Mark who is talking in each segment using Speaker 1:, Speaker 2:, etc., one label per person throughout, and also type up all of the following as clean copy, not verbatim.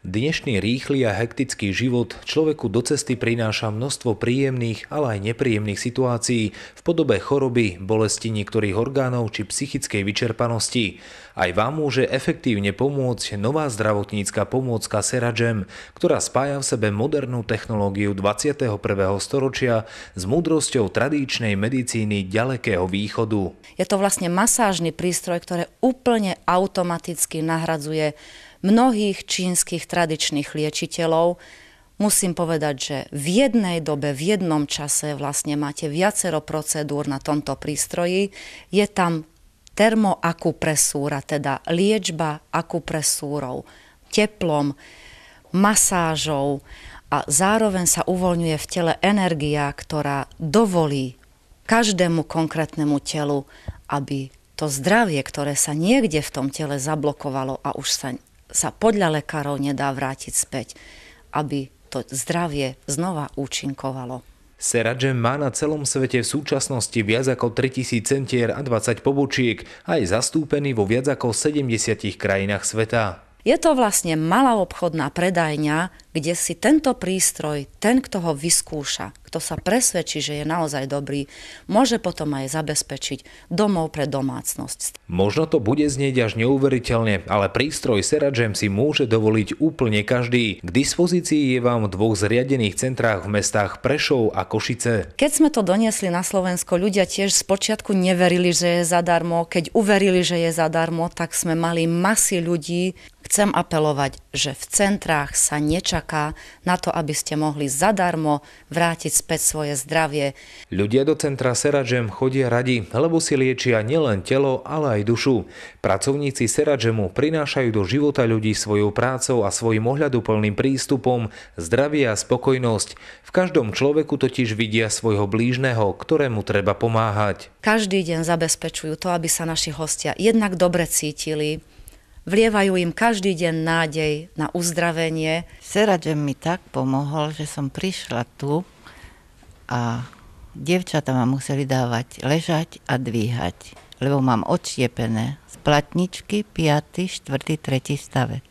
Speaker 1: Dnešný rýchly a hektický život človeku do cesty prináša množstvo príjemných, ale aj nepríjemných situácií v podobe choroby, bolesti niektorých orgánov či psychickej vyčerpanosti. Aj vám môže efektívne pomôcť nová zdravotnícka pomôcka Seragem, ktorá spája v sebe modernú technológiu 21. storočia s múdrosťou tradíčnej medicíny ďalekého východu.
Speaker 2: Je to vlastne masážny prístroj, ktorý úplne automaticky nahradzuje mnohých čínskych tradičných liečiteľov. Musím povedať, že v jednej dobe, v jednom čase vlastne máte viacero procedúr na tomto prístroji. Je tam termoakupresúra, teda liečba akupresúrou, teplom, masážou a zároveň sa uvoľňuje v tele energia, ktorá dovolí každému konkrétnemu telu, aby to zdravie, ktoré sa niekde v tom tele zablokovalo a už sa podľa lekárov nedá vrátiť späť, aby to zdravie znova účinkovalo.
Speaker 1: Seragem má na celom svete v súčasnosti viac ako 3000 centier a 20 pobočiek a je zastúpený vo viac ako 70 krajinách sveta.
Speaker 2: Je to vlastne malá obchodná predajňa, kde si tento prístroj, ten, kto ho vyskúša, kto sa presvedčí, že je naozaj dobrý, môže potom aj zabezpečiť domov pre domácnosť.
Speaker 1: Možno to bude znieť až neuveriteľne, ale prístroj Seragem si môže dovoliť úplne každý. K dispozícii je vám v dvoch zriadených centrách v mestách Prešov a Košice.
Speaker 2: Keď sme to doniesli na Slovensko, ľudia tiež spočiatku neverili, že je zadarmo. Keď uverili, že je zadarmo, tak sme mali masy ľudí. Chcem apelovať, že v centrách sa nečaká na to, aby ste mohli zadarmo vrátiť späť svoje zdravie.
Speaker 1: Ľudia do centra Seragem chodia radi, lebo si liečia nielen telo, ale aj dušu. Pracovníci Seragemu prinášajú do života ľudí svojou prácou a svojím ohľaduplným prístupom zdravie a spokojnosť. V každom človeku totiž vidia svojho blížneho, ktorému treba pomáhať.
Speaker 2: Každý deň zabezpečujú to, aby sa naši hostia jednak dobre cítili, vlievajú im každý deň nádej na uzdravenie.
Speaker 3: Seragem mi tak pomohol, že som prišla tu a dievčatá ma museli dávať ležať a dvíhať, lebo mám odštiepené z platničky 5., 4., 3. stavec.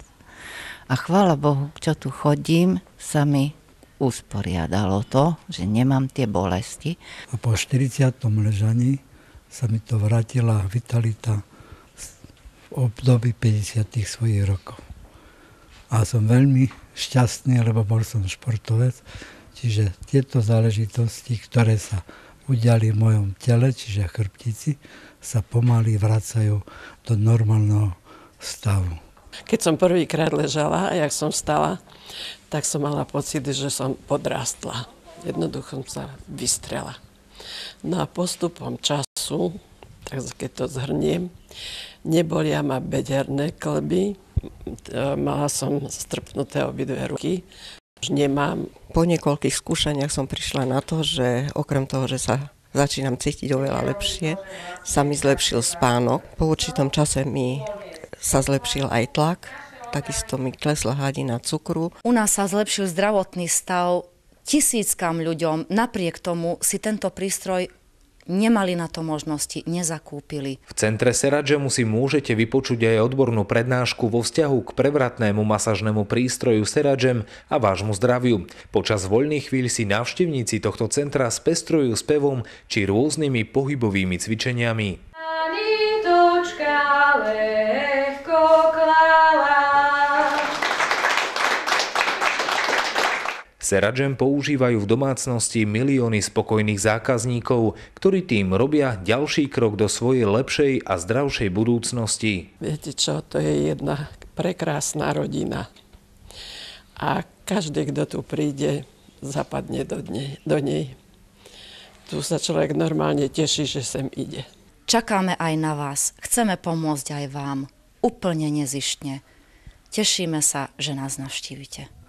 Speaker 3: A chvála Bohu, čo tu chodím, sa mi usporiadalo to, že nemám tie bolesti.
Speaker 4: A po 40. ležaní sa mi to vrátila vitalita v období 50. svojich rokov. A som veľmi šťastný, lebo bol som športovec, čiže tieto záležitosti, ktoré sa udiali v mojom tele, čiže chrbtici, sa pomaly vracajú do normálneho stavu.
Speaker 5: Keď som prvýkrát ležala a jak som stala, tak som mala pocit, že som podrástla. Jednoducho som sa vystrela. No a postupom času, tak keď to zhrniem, nebolia ma bederné kĺby, mala som strpnuté obidve ruky, už nemám.
Speaker 6: Po niekoľkých skúšaniach som prišla na to, že okrem toho, že sa začínam cítiť oveľa lepšie, sa mi zlepšil spánok. Po určitom čase mi sa zlepšil aj tlak, takisto mi klesla hladina cukru.
Speaker 2: U nás sa zlepšil zdravotný stav tisíckam ľuďom, napriek tomu si tento prístroj nemali na to možnosti, nezakúpili.
Speaker 1: V centre Seragemu si môžete vypočuť aj odbornú prednášku vo vzťahu k prevratnému masážnemu prístroju Seragem a vášmu zdraviu. Počas voľných chvíľ si návštevníci tohto centra spestrujú spevom či rôznymi pohybovými cvičeniami. Seragem používajú v domácnosti milióny spokojných zákazníkov, ktorí tým robia ďalší krok do svojej lepšej a zdravšej budúcnosti.
Speaker 5: Viete čo, to je jedna prekrásna rodina. A každý, kto tu príde, zapadne do nej. Tu sa človek normálne teší, že sem ide.
Speaker 2: Čakáme aj na vás. Chceme pomôcť aj vám. Úplne nezištne. Tešíme sa, že nás navštívite.